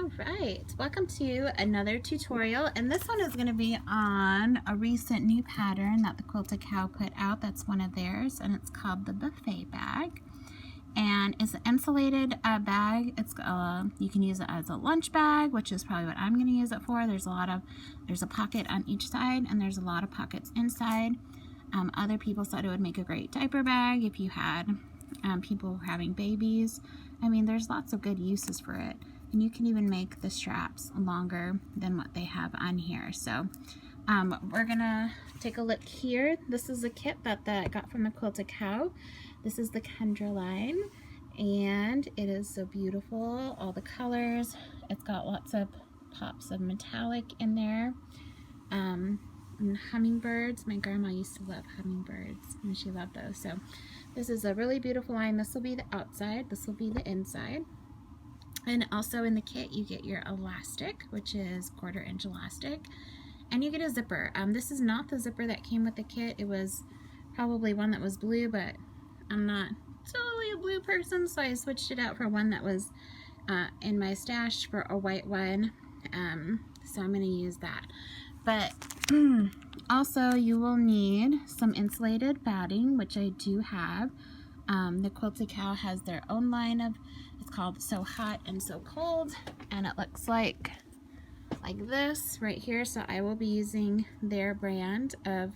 All right, welcome to another tutorial, and this one is going to be on a recent new pattern that the Quilted Cow put out. That's one of theirs, and it's called the buffet bag, and it's an insulated bag. It's you can use it as a lunch bag, which is probably what I'm going to use it for. There's a pocket on each side, and there's a lot of pockets inside. Other people said it would make a great diaper bag if you had people having babies. I mean, there's lots of good uses for it. And you can even make the straps longer than what they have on here. So we're gonna take a look here. This is a kit that I got from the Quilted Cow. This is the Kendra line, and it is so beautiful. All the colors. It's got lots of pops of metallic in there. And hummingbirds. My grandma used to love hummingbirds, and she loved those. So this is a really beautiful line. This will be the outside. This will be the inside. And also in the kit you get your elastic, which is 1/4 inch elastic, and you get a zipper. This is not the zipper that came with the kit. It was probably one that was blue, but I'm not totally a blue person, so I switched it out for one that was in my stash for a white one. So I'm going to use that. But also you will need some insulated batting, which I do have. The Quilted Cow has their own line of, it's called So Hot and So Cold, and it looks like this right here. So I will be using their brand of,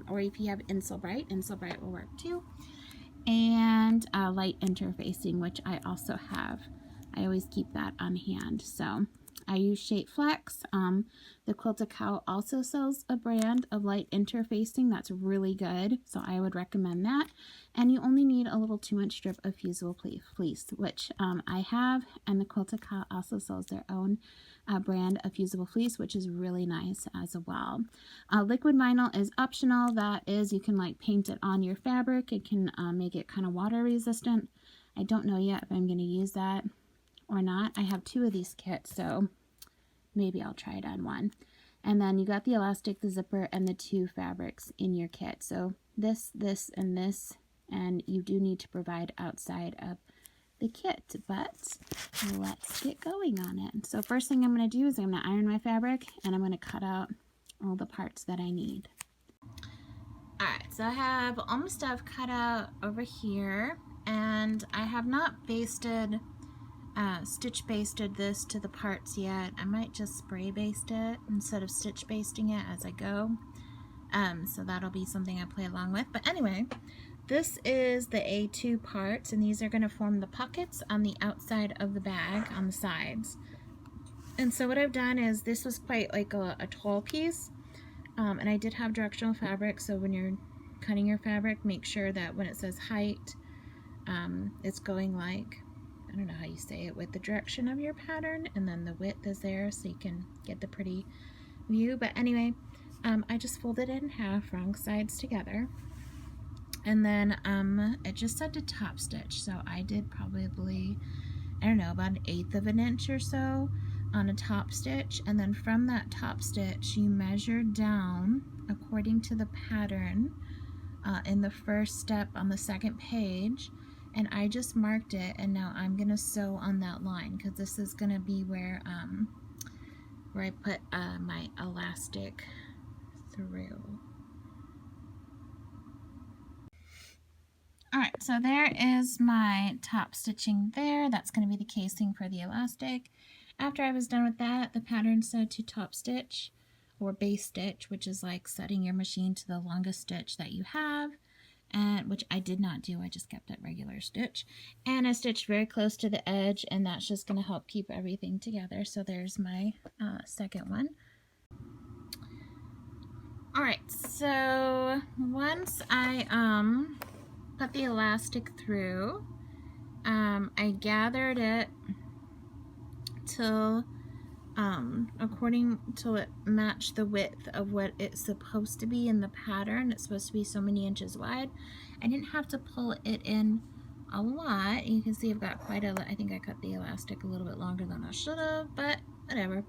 or if you have Insulbright will work too. And light interfacing, which I also have. I always keep that on hand. So I use Shape Flex. The Quilted Cow also sells a brand of light interfacing that's really good, so I would recommend that. And you only need a little 2-inch strip of fusible fleece, which I have, and the Quilted Cow also sells their own brand of fusible fleece, which is really nice as well. Liquid vinyl is optional. That is, you can like paint it on your fabric. It can make it kind of water resistant. I don't know yet if I'm going to use that or not. I have 2 of these kits, so maybe I'll try it on one. And then you got the elastic, the zipper, and the 2 fabrics in your kit. So this, and this, and you do need to provide outside of the kit, but let's get going on it. So first thing I'm going to do is I'm going to iron my fabric, and I'm going to cut out all the parts that I need. Alright, so I have all my stuff cut out over here, and I have not basted stitch basted this to the parts yet. I might just spray baste it instead of stitch basting it as I go. So that'll be something I play along with. But anyway, this is the A2 parts, and these are going to form the pockets on the outside of the bag on the sides. And so what I've done is, this was quite like a tall piece, and I did have directional fabric, so when you're cutting your fabric, make sure that when it says height, it's going like, I don't know how you say it, with the direction of your pattern, and then the width is there so you can get the pretty view. But anyway, I just folded it in half, wrong sides together, and then it just said to top stitch, so I did probably, I don't know, about 1/8 of an inch or so on a top stitch, and then from that top stitch you measure down according to the pattern in the first step on the second page. And I just marked it, and now I'm gonna sew on that line, because this is gonna be where I put my elastic through. Alright, so there is my top stitching there. That's gonna be the casing for the elastic. After I was done with that, the pattern said to top stitch or base stitch, which is like setting your machine to the longest stitch that you have. And which I did not do, I just kept it regular stitch, and I stitched very close to the edge, and that's just going to help keep everything together. So there's my second one. Alright, so once I put the elastic through, I gathered it till till it matched the width of what it's supposed to be in the pattern. It's supposed to be so many inches wide. I didn't have to pull it in a lot. You can see I've got quite a, I think I cut the elastic a little bit longer than I should have, but whatever.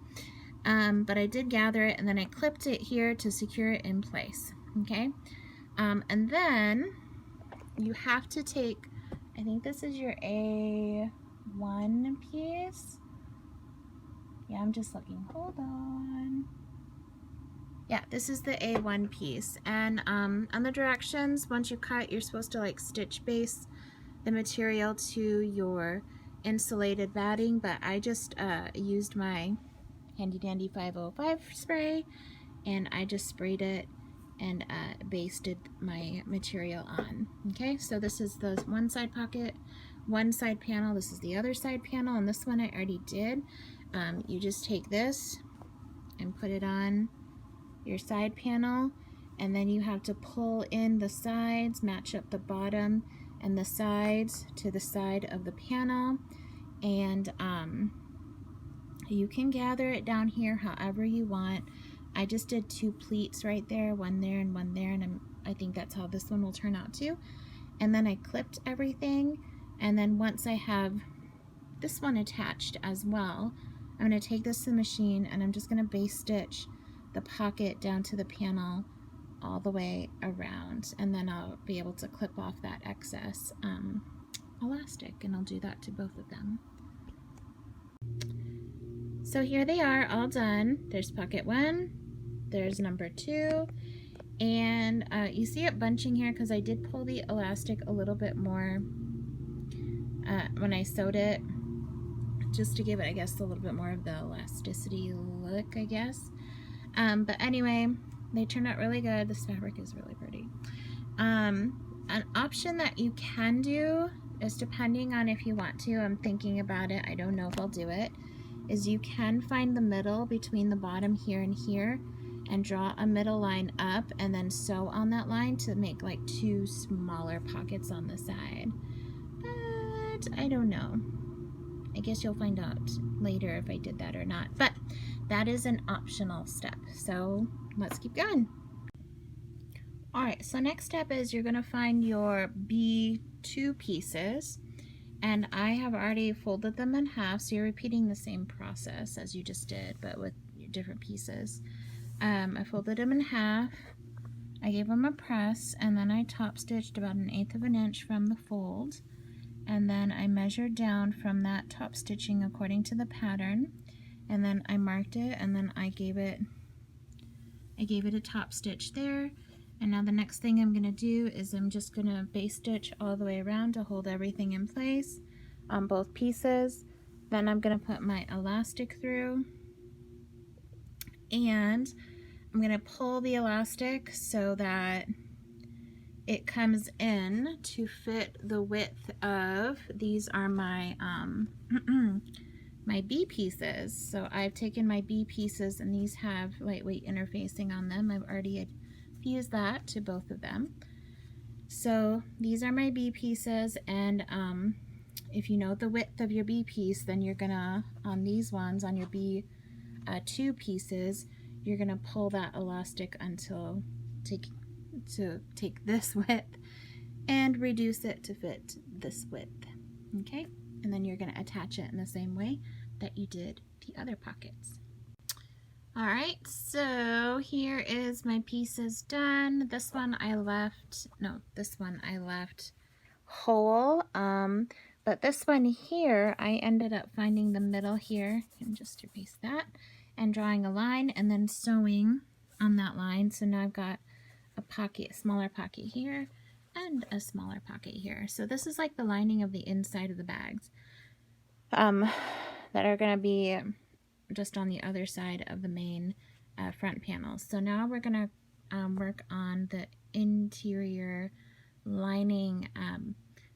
But I did gather it, and then I clipped it here to secure it in place. Okay, and then you have to take, I think this is your A1 piece. Yeah, I'm just looking. Hold on. Yeah, this is the A1 piece. And on the directions, once you cut, you're supposed to like stitch base the material to your insulated batting, but I just used my handy dandy 505 spray, and I just sprayed it and basted my material on. Okay, so this is the one side pocket, one side panel. This is the other side panel, and this one I already did. You just take this and put it on your side panel, and then you have to pull in the sides, match up the bottom and the sides to the side of the panel, and you can gather it down here however you want. I just did 2 pleats right there, one there and one there, and I think that's how this one will turn out too. And then I clipped everything, and then once I have this one attached as well, I'm going to take this to the machine and I'm just going to base stitch the pocket down to the panel all the way around, and then I'll be able to clip off that excess elastic, and I'll do that to both of them. So here they are all done. There's pocket 1, there's number 2, and you see it bunching here because I did pull the elastic a little bit more when I sewed it, just to give it, I guess, a little bit more of the elasticity look, I guess. But anyway, they turned out really good. This fabric is really pretty. An option that you can do is, depending on if you want to, I'm thinking about it, I don't know if I'll do it, is you can find the middle between the bottom here and here and draw a middle line up and then sew on that line to make like 2 smaller pockets on the side. But I don't know. I guess you'll find out later if I did that or not. But that is an optional step. So let's keep going. Alright, so next step is you're going to find your B2 pieces. And I have already folded them in half, so you're repeating the same process as you just did, but with different pieces. I folded them in half, I gave them a press, and then I top stitched about 1/8 of an inch from the fold. And then I measured down from that top stitching according to the pattern, and then I marked it, and then I gave it a top stitch there. And now the next thing I'm going to do is I'm just going to base stitch all the way around to hold everything in place on both pieces. Then I'm going to put my elastic through, and I'm going to pull the elastic so that it comes in to fit the width of, these are my my B pieces. So I've taken my B pieces, and these have lightweight interfacing on them. I've already fused that to both of them. So these are my B pieces, and if you know the width of your B piece, then you're gonna, on these ones, on your B2 pieces, you're gonna pull that elastic until take this width and reduce it to fit this width. Okay, and then you're going to attach it in the same way that you did the other pockets. Alright, so here is my pieces done. This one I left whole, but this one here, I ended up finding the middle here, and just erase that, and drawing a line and then sewing on that line. So now I've got a pocket, a smaller pocket here, and a smaller pocket here. So this is like the lining of the inside of the bags that are going to be just on the other side of the main front panels. So now we're going to work on the interior lining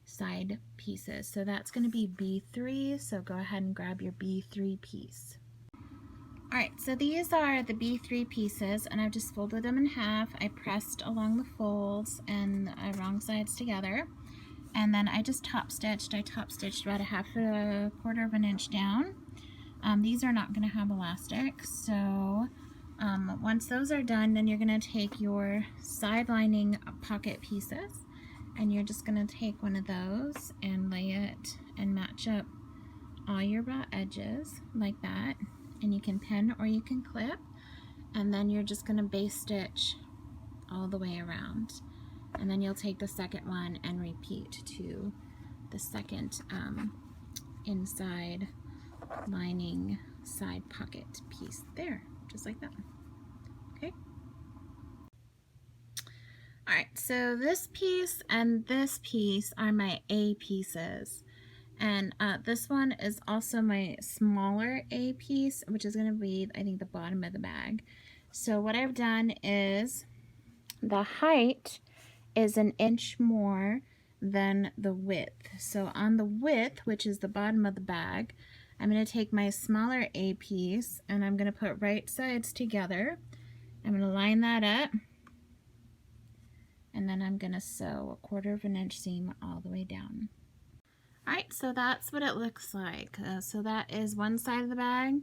side pieces. So that's going to be B3, so go ahead and grab your B3 piece. Alright, so these are the B3 pieces, and I've just folded them in half. I pressed along the folds and the wrong sides together, and then I just top stitched. I top stitched about 1/4 of an inch down. These are not going to have elastic, so once those are done, then you're going to take your side lining pocket pieces, and you're just going to take one of those and lay it and match up all your raw edges like that. And you can pin or you can clip, and then you're just going to base stitch all the way around, and then you'll take the second one and repeat to the second inside lining side pocket piece there, just like that. Okay. All right, so this piece and this piece are my A pieces. And this one is also my smaller A piece, which is going to be, I think, the bottom of the bag. So what I've done is the height is 1 inch more than the width. So on the width, which is the bottom of the bag, I'm going to take my smaller A piece and I'm going to put right sides together. I'm going to line that up, and then I'm going to sew a 1/4 of an inch seam all the way down. Alright, so that's what it looks like. So that is one side of the bag.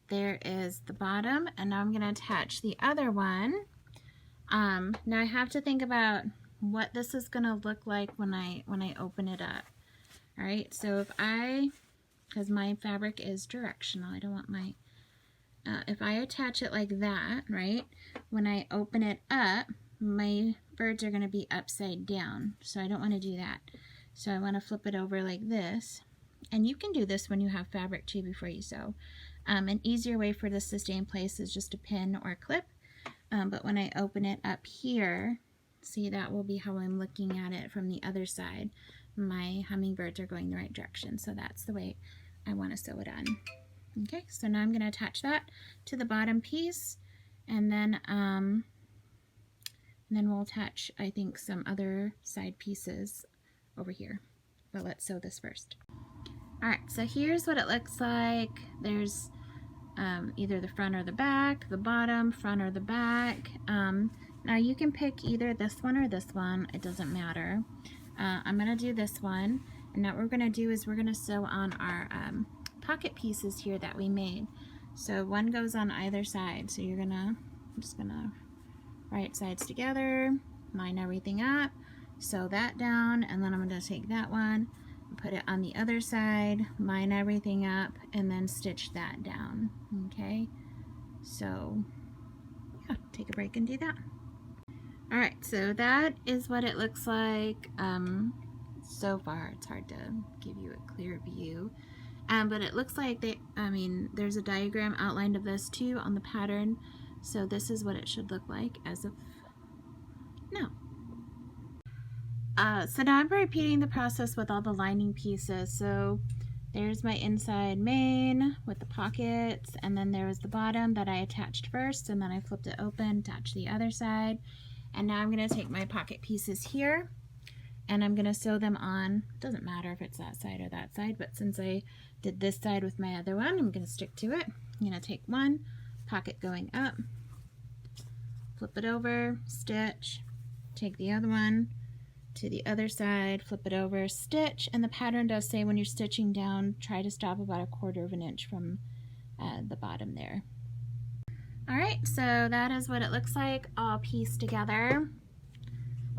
There is the bottom, and now I'm going to attach the other one. Now I have to think about what this is going to look like when I open it up. Alright, so because my fabric is directional, I don't want my, if I attach it like that, right, when I open it up, my birds are going to be upside down, so I don't want to do that. So I want to flip it over like this, and you can do this when you have fabric too before you sew. An easier way for this to stay in place is just a pin or a clip, but when I open it up here, see, that will be how I'm looking at it from the other side. My hummingbirds are going the right direction, so that's the way I want to sew it on. Okay, so now I'm going to attach that to the bottom piece, and then we'll attach, I think, some other side pieces over here. But let's sew this first. Alright, so here's what it looks like. There's either the front or the back, the bottom, front or the back. Now you can pick either this one or this one, it doesn't matter. I'm going to do this one, and now what we're going to do is we're going to sew on our pocket pieces here that we made. So one goes on either side, so I'm just going to right sides together, line everything up, sew that down, and then I'm going to take that one and put it on the other side, line everything up, and then stitch that down. Okay, so yeah, take a break and do that. Alright, so that is what it looks like so far. It's hard to give you a clear view, but it looks like there's a diagram outlined of this too on the pattern, so this is what it should look like as of now. So now I'm repeating the process with all the lining pieces. So there's my inside main with the pockets, and then there was the bottom that I attached first, and then I flipped it open, attached the other side, and now I'm going to take my pocket pieces here and I'm going to sew them on. It doesn't matter if it's that side or that side, but since I did this side with my other one, I'm going to stick to it. I'm going to take one pocket going up, flip it over, stitch, take the other one to the other side, flip it over, stitch, and the pattern does say when you're stitching down, try to stop about 1/4 of an inch from the bottom there. Alright, so that is what it looks like all pieced together.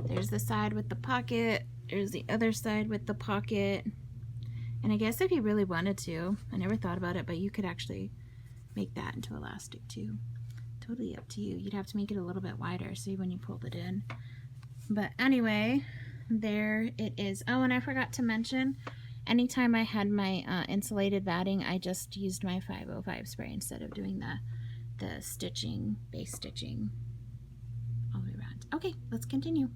There's the side with the pocket, there's the other side with the pocket, and I guess if you really wanted to, I never thought about it, but you could actually make that into elastic too. Totally up to you. You'd have to make it a little bit wider, see, when you pulled it in. But anyway, there it is. Oh, and I forgot to mention, anytime I had my insulated batting, I just used my 505 spray instead of doing the stitching, base stitching all the way around. Okay, let's continue.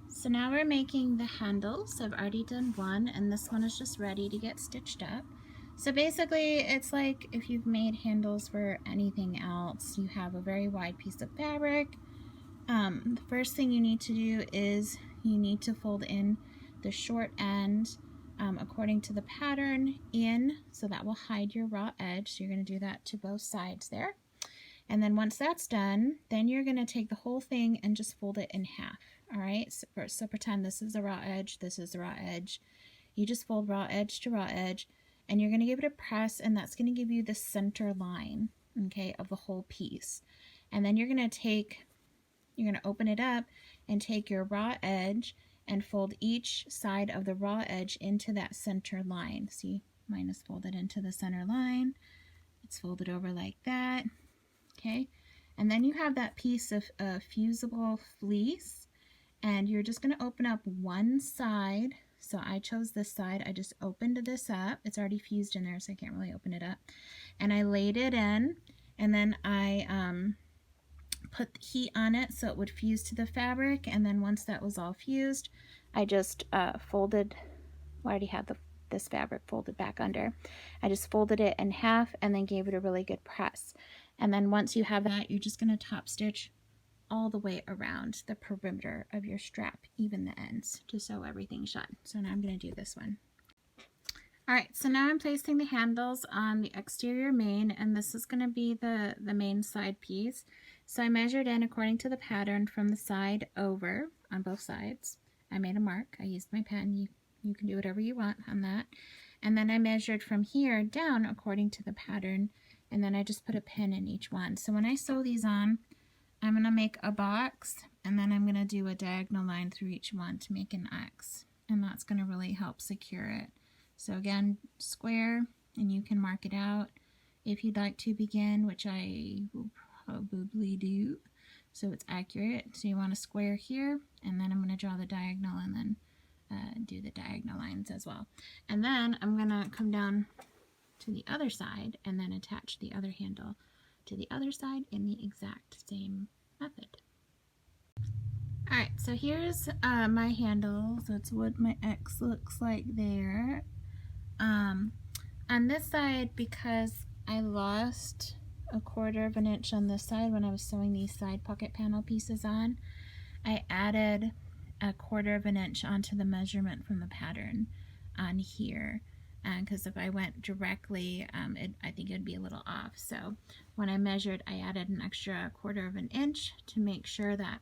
So now we're making the handles. I've already done one, and this one is just ready to get stitched up. So basically, it's like if you've made handles for anything else, you have a very wide piece of fabric. The first thing you need to do is you need to fold in the short end according to the pattern in, so that will hide your raw edge. So you're going to do that to both sides there. And then once that's done, then you're going to take the whole thing and just fold it in half. All right, so pretend this is the raw edge, this is the raw edge. You just fold raw edge to raw edge, and you're going to give it a press, and that's going to give you the center line, okay, of the whole piece. And then you're going to open it up and take your raw edge and fold each side of the raw edge into that center line. See, mine is folded into the center line. It's folded over like that, okay? And then you have that piece of fusible fleece, and you're just going to open up one side So I chose this side. I just opened this up. It's already fused in there, so I can't really open it up. And I laid it in, and then I put the heat on it so it would fuse to the fabric. And then once that was all fused, I just folded, well, I already had this fabric folded back under. I just folded it in half and then gave it a really good press. And then once you have that, you're just going to top stitch all the way around the perimeter of your strap, even the ends, to sew everything shut. So now I'm going to do this one. All right, so now I'm placing the handles on the exterior main, and this is going to be the main side piece. So I measured in according to the pattern from the side over on both sides. I made a mark. I used my pen. You can do whatever you want on that. And then I measured from here down according to the pattern, and then I just put a pin in each one. So when I sew these on, I'm going to make a box, and then I'm going to do a diagonal line through each one to make an X, and that's going to really help secure it. So again, square, and you can mark it out if you'd like to begin, which I will probably do, so it's accurate. So you want a square here, and then I'm going to draw the diagonal and then do the diagonal lines as well. And then I'm going to come down to the other side and then attach the other handle to the other side in the exact same method. Alright, so here's my handle. That's what my X looks like there. On this side, because I lost a 1/4 of an inch on this side when I was sewing these side pocket panel pieces on, I added a 1/4 of an inch onto the measurement from the pattern on here. Because if I went directly, I think it'd be a little off. So when I measured, I added an extra 1/4 of an inch to make sure that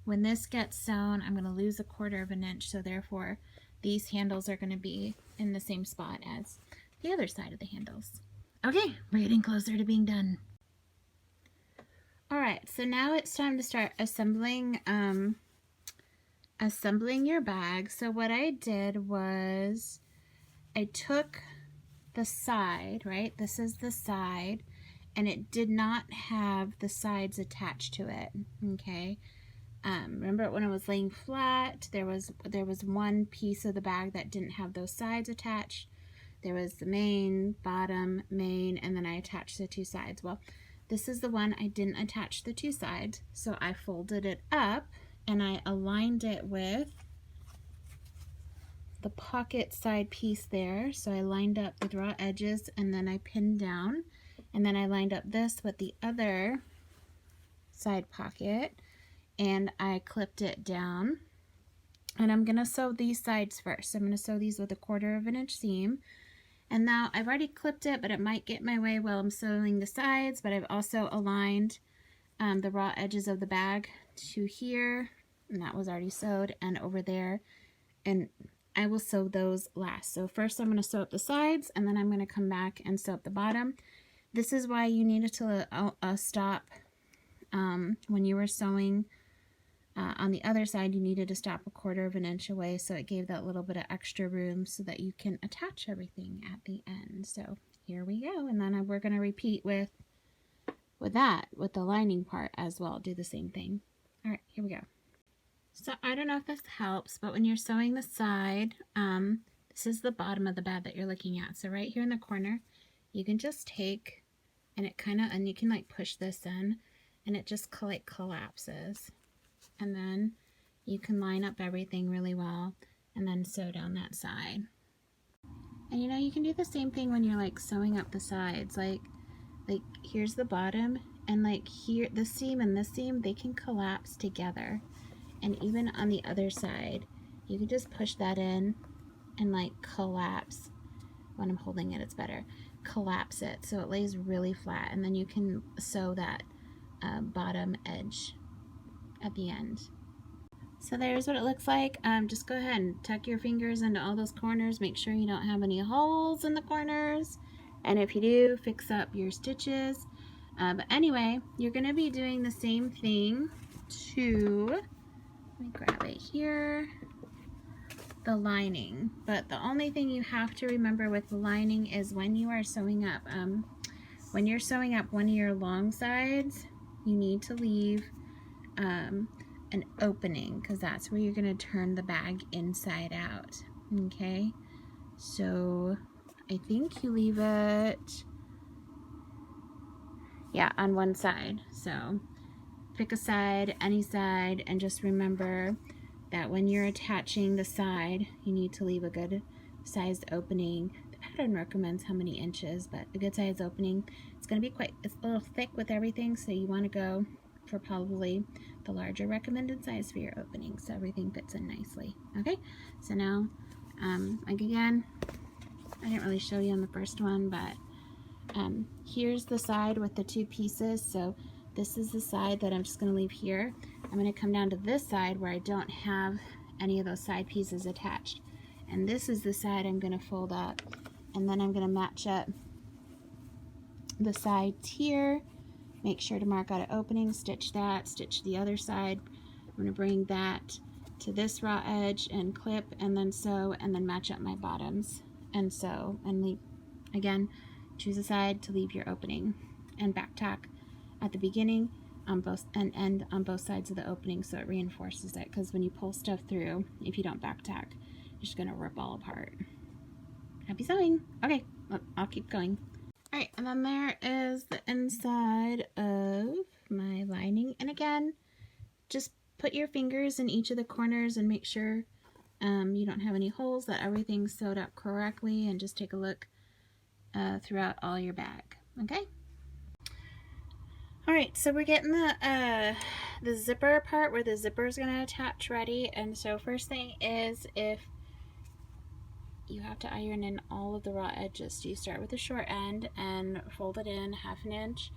when this gets sewn, I'm going to lose a 1/4 of an inch. So therefore, these handles are going to be in the same spot as the other side of the handles. Okay, we're getting closer to being done. All right, so now it's time to start assembling your bag. So what I did was I took the side, right? This is the side, and it did not have the sides attached to it, okay? Remember when I was laying flat, there was one piece of the bag that didn't have those sides attached. There was the main, bottom, main, and then I attached the two sides. Well, this is the one I didn't attach the two sides, so I folded it up and I aligned it with the pocket side piece there. So I lined up the raw edges and then I pinned down, and then I lined up this with the other side pocket and I clipped it down. And I'm gonna sew these sides first. I'm gonna sew these with a 1/4 of an inch seam. And now I've already clipped it, but it might get in my way while I'm sewing the sides, but I've also aligned the raw edges of the bag to here, and that was already sewed, and over there, and I will sew those last. So first I'm going to sew up the sides, and then I'm going to come back and sew up the bottom. This is why you needed to stop when you were sewing on the other side. You needed to stop a 1/4 of an inch away, so it gave that little bit of extra room so that you can attach everything at the end. So here we go, and then we're going to repeat with the lining part as well. Do the same thing. All right, here we go. So I don't know if this helps, but when you're sewing the side, this is the bottom of the bag that you're looking at. So right here in the corner, you can just take, and you can like push this in, and it just like collapses. And then you can line up everything really well and then sew down that side. And you can do the same thing when you're like sewing up the sides. Like here's the bottom, and like here, this seam and this seam, they can collapse together. And even on the other side, you can just push that in and like collapse. When I'm holding it, it's better. Collapse it so it lays really flat, and then you can sew that bottom edge at the end. So there's what it looks like. Just go ahead and tuck your fingers into all those corners. Make sure you don't have any holes in the corners, and if you do, fix up your stitches. But anyway, you're going to be doing the same thing to, let me grab it here, the lining. But the only thing you have to remember with the lining is when you are sewing up, when you're sewing up one of your long sides, you need to leave an opening, because that's where you're going to turn the bag inside out. Okay, so I think you leave it, yeah, on one side. So pick a side, any side, and just remember that when you're attaching the side, you need to leave a good sized opening. The pattern recommends how many inches, but a good sized opening. It's going to be it's a little thick with everything, so you want to go for probably the larger recommended size for your opening, so everything fits in nicely. Okay, so now, like again, I didn't really show you on the first one, but here's the side with the two pieces. So this is the side that I'm just going to leave here. I'm going to come down to this side where I don't have any of those side pieces attached. And this is the side I'm going to fold up. And then I'm going to match up the sides here. Make sure to mark out an opening, stitch that, stitch the other side. I'm going to bring that to this raw edge and clip and then sew and then match up my bottoms and sew and leave. Again, choose a side to leave your opening and back tack at the beginning on both and end on both sides of the opening so it reinforces it, because when you pull stuff through, if you don't back tack, you're just going to rip all apart. Happy sewing. Okay, I'll keep going. Alright, and then there is the inside of my lining, and again, just put your fingers in each of the corners and make sure you don't have any holes, that everything's sewed up correctly, and just take a look throughout all your bag. Okay. All right, so we're getting the zipper part where the zipper is going to attach ready. And so first thing is, if you have to iron in all of the raw edges, so you start with the short end and fold it in 1/2 inch,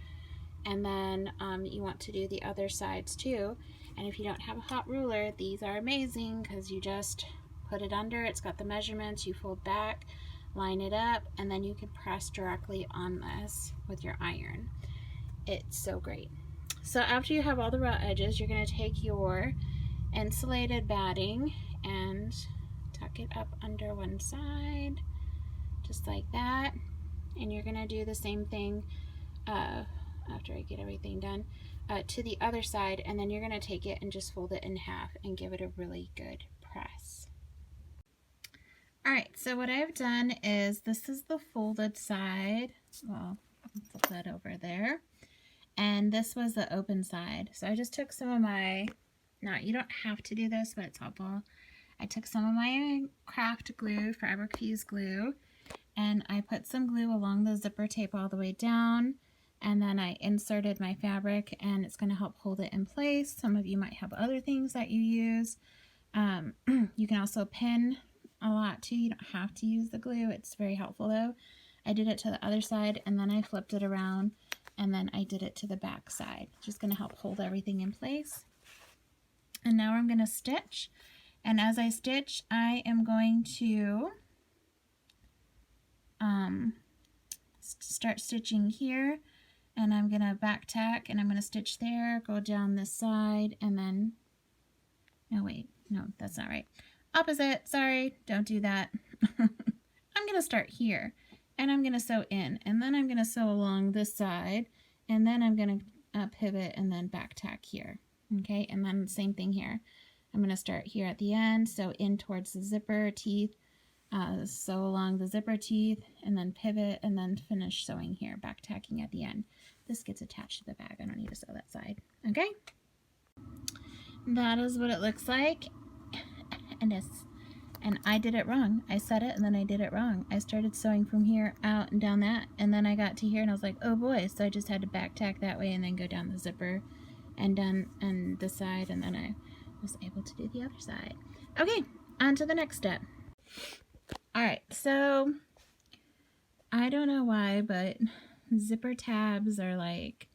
and then you want to do the other sides too. And if you don't have a hot ruler, these are amazing because you just put it under, it's got the measurements, you fold back, line it up, and then you can press directly on this with your iron. It's so great. So after you have all the raw edges, you're going to take your insulated batting and tuck it up under one side, just like that. And you're going to do the same thing after I get everything done to the other side, and then you're going to take it and just fold it in half and give it a really good press. Alright, so what I've done is, this is the folded side. Well, flip that over there. And this was the open side. So I just took some of my, now you don't have to do this, but it's helpful. I took some of my craft glue, Forever Fuse glue, and I put some glue along the zipper tape all the way down, and then I inserted my fabric, and it's going to help hold it in place. Some of you might have other things that you use. You can also pin a lot too. You don't have to use the glue. It's very helpful though. I did it to the other side, and then I flipped it around, and then I did it to the back side. Just going to help hold everything in place. And now I'm going to stitch. And as I stitch, I am going to start stitching here, and I'm going to back tack, and I'm going to stitch there, go down this side, and then, no wait, no, that's not right. Opposite, sorry, don't do that. I'm going to start here, and I'm going to sew in, and then I'm going to sew along this side, and then I'm going to pivot and then back tack here. Okay, and then same thing here. I'm going to start here at the end, sew in towards the zipper teeth, sew along the zipper teeth, and then pivot, and then finish sewing here, back tacking at the end. This gets attached to the bag. I don't need to sew that side. Okay, that is what it looks like. And I did it wrong. I said it and then I did it wrong. I started sewing from here out and down that, and then I got to here and I was like, oh boy, so I just had to back tack that way and then go down the zipper and down and this side, and then I was able to do the other side. Okay, on to the next step. Alright, so I don't know why, but zipper tabs are like,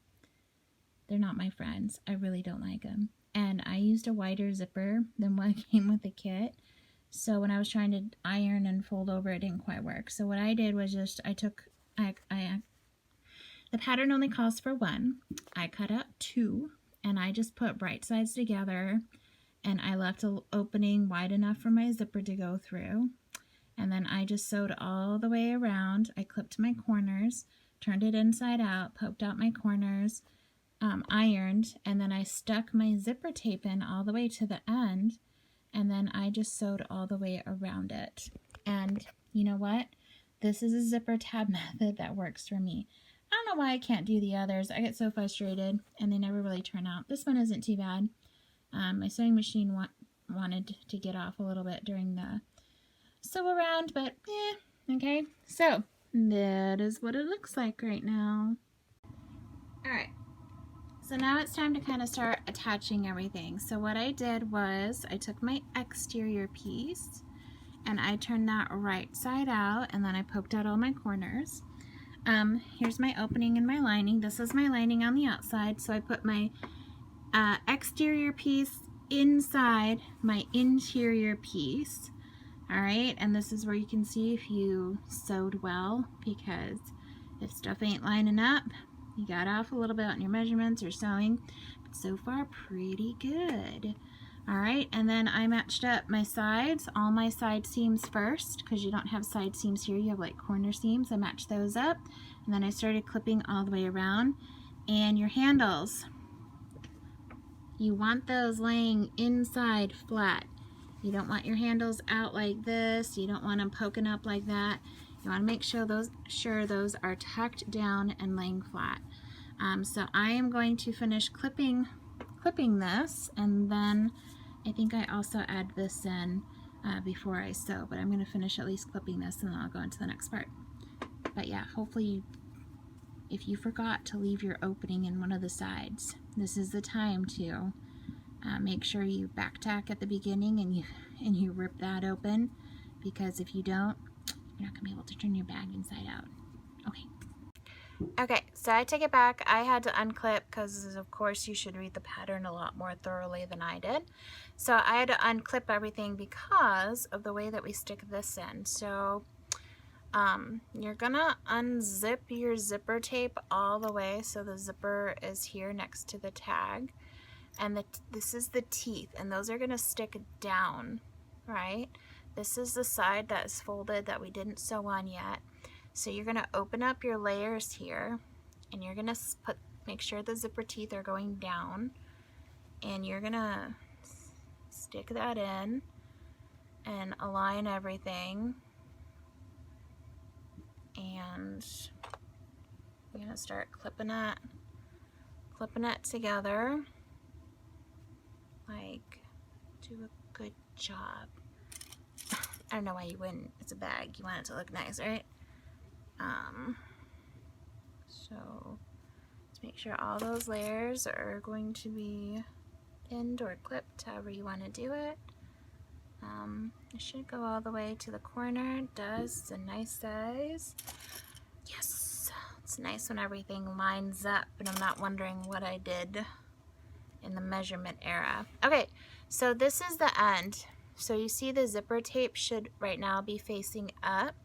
they're not my friends. I really don't like them. And I used a wider zipper than what came with the kit. So when I was trying to iron and fold over, it didn't quite work. So what I did was just, the pattern only calls for one. I cut out two, and I just put right sides together, and I left an opening wide enough for my zipper to go through. And then I just sewed all the way around. I clipped my corners, turned it inside out, poked out my corners, ironed, and then I stuck my zipper tape in all the way to the end. and then I just sewed all the way around it. And you know what? This is a zipper tab method that works for me. I don't know why I can't do the others. I get so frustrated and they never really turn out. This one isn't too bad. My sewing machine wanted to get off a little bit during the sew around, but okay. So that is what it looks like right now. Alright, so now it's time to kind of start attaching everything. So what I did was I took my exterior piece and I turned that right side out, and then I poked out all my corners. Here's my opening and my lining. This is my lining on the outside, so I put my exterior piece inside my interior piece. Alright, and this is where you can see if you sewed well, because if stuff ain't lining up, you got off a little bit on your measurements or sewing, but so far pretty good. Alright, and then I matched up my sides, all my side seams first, because you don't have side seams here, you have like corner seams. I matched those up, and then I started clipping all the way around. And your handles, you want those laying inside flat. You don't want your handles out like this. You don't want them poking up like that. You want to make sure those are tucked down and laying flat. So I am going to finish clipping this, and then I think I also add this in before I sew, but I'm going to finish at least clipping this and then I'll go into the next part. But yeah, hopefully if you forgot to leave your opening in one of the sides, this is the time to make sure you back tack at the beginning and you rip that open, because if you don't, you're not going to be able to turn your bag inside out. Okay, so I take it back. I had to unclip because, of course, you should read the pattern a lot more thoroughly than I did. So I had to unclip everything because of the way that we stick this in. So you're gonna unzip your zipper tape all the way, so the zipper is here next to the tag, and this is the teeth, and those are gonna stick down, right? This is the side that is folded that we didn't sew on yet. So you're gonna open up your layers here, and you're gonna make sure the zipper teeth are going down, and you're gonna stick that in and align everything. And you're gonna start clipping it together. Like, do a good job. I don't know why you wouldn't. It's a bag. You want it to look nice, right? So let's make sure all those layers are going to be pinned or clipped, however you want to do it. It should go all the way to the corner. It does. It's a nice size. Yes! It's nice when everything lines up and I'm not wondering what I did in the measurement era. Okay, so this is the end. So you see the zipper tape should right now be facing up.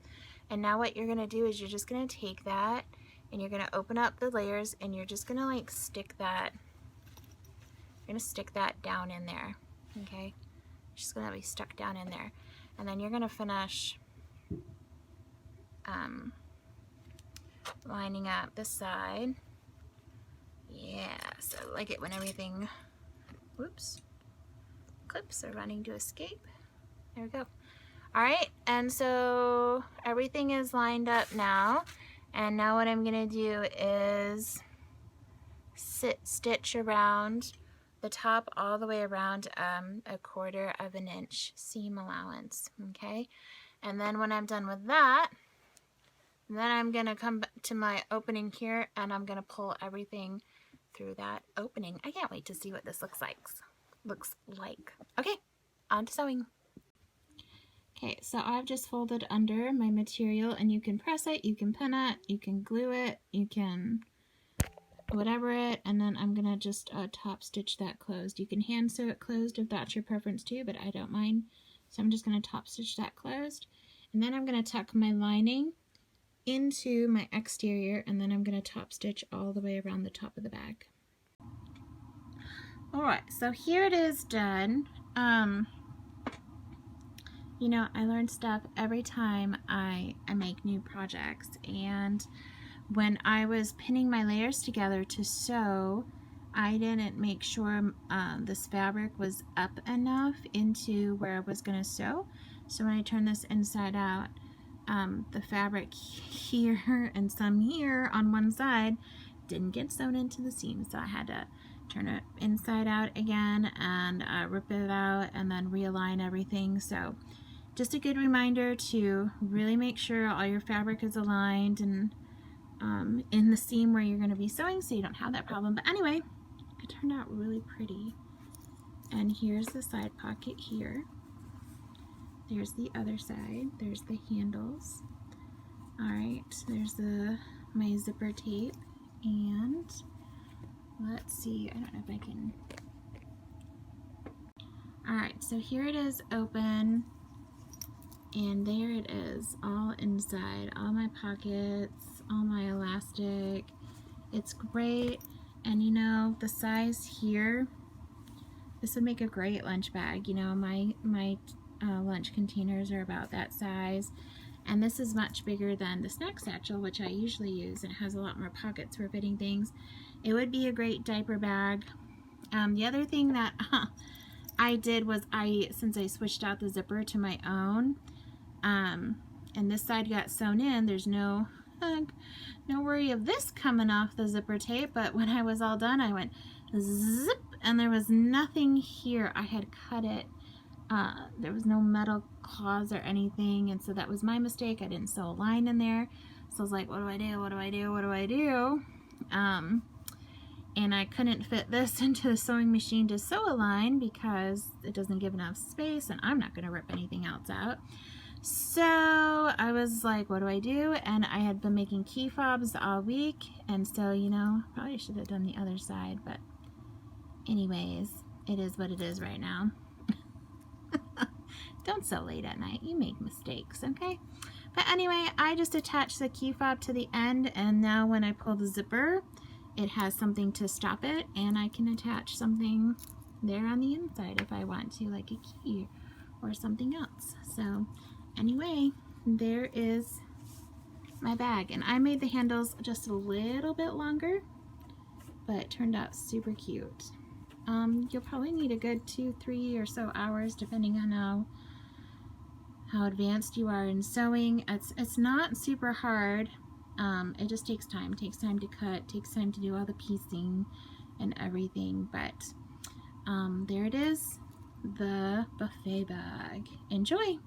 And now what you're going to do is you're just going to take that and you're going to open up the layers and you're just going to like stick that, you're going to stick that down in there, okay? It's just going to be stuck down in there. And then you're going to finish lining up this side. Yes, I like it when everything, whoops, clips are running to escape. There we go. Alright, and so everything is lined up now, and now what I'm going to do is stitch around the top all the way around a 1/4 of an inch seam allowance, okay? And then when I'm done with that, then I'm going to come to my opening here and I'm going to pull everything through that opening. I can't wait to see what this looks like. Okay, on to sewing. Okay, so I've just folded under my material, and you can press it, you can pin it, you can glue it, you can whatever it, and then I'm gonna just top stitch that closed. You can hand sew it closed if that's your preference too, but I don't mind. So I'm just gonna top stitch that closed, and then I'm gonna tuck my lining into my exterior, and then I'm gonna top stitch all the way around the top of the bag. Alright, so here it is done. You know, I learn stuff every time I make new projects, and when I was pinning my layers together to sew, I didn't make sure this fabric was up enough into where I was going to sew. So when I turn this inside out, the fabric here and some here on one side didn't get sewn into the seam. So I had to turn it inside out again and rip it out and then realign everything. So just a good reminder to really make sure all your fabric is aligned and in the seam where you're going to be sewing so you don't have that problem. But anyway, it turned out really pretty. And here's the side pocket here. There's the other side. There's the handles. Alright, there's my zipper tape. And let's see, I don't know if I can. Alright, so here it is open. And there it is, all inside. All my pockets, all my elastic. It's great. And you know, the size here, this would make a great lunch bag. You know, my lunch containers are about that size. And this is much bigger than the snack satchel, which I usually use. And it has a lot more pockets for fitting things. It would be a great diaper bag. The other thing that I did was since I switched out the zipper to my own, and this side got sewn in, there's no worry of this coming off the zipper tape. But when I was all done, I went zip, and there was nothing here. I had cut it. There was no metal claws or anything, and so that was my mistake. I didn't sew a line in there. So I was like, what do I do? What do I do? What do I do? And I couldn't fit this into the sewing machine to sew a line because it doesn't give enough space, and I'm not going to rip anything else out. So I was like, what do I do? And I had been making key fobs all week, and so, you know, probably should have done the other side, but anyways, it is what it is right now. Don't sew late at night. You make mistakes, okay? But anyway, I just attached the key fob to the end, and now when I pull the zipper, it has something to stop it, and I can attach something there on the inside if I want to, like a key or something else. So anyway, there is my bag, and I made the handles just a little bit longer, but it turned out super cute. You'll probably need a good 2-3 or so hours depending on how advanced you are in sewing. It's not super hard. It just takes time. It takes time to cut, takes time to do all the piecing and everything, but there it is, the buffet bag. Enjoy!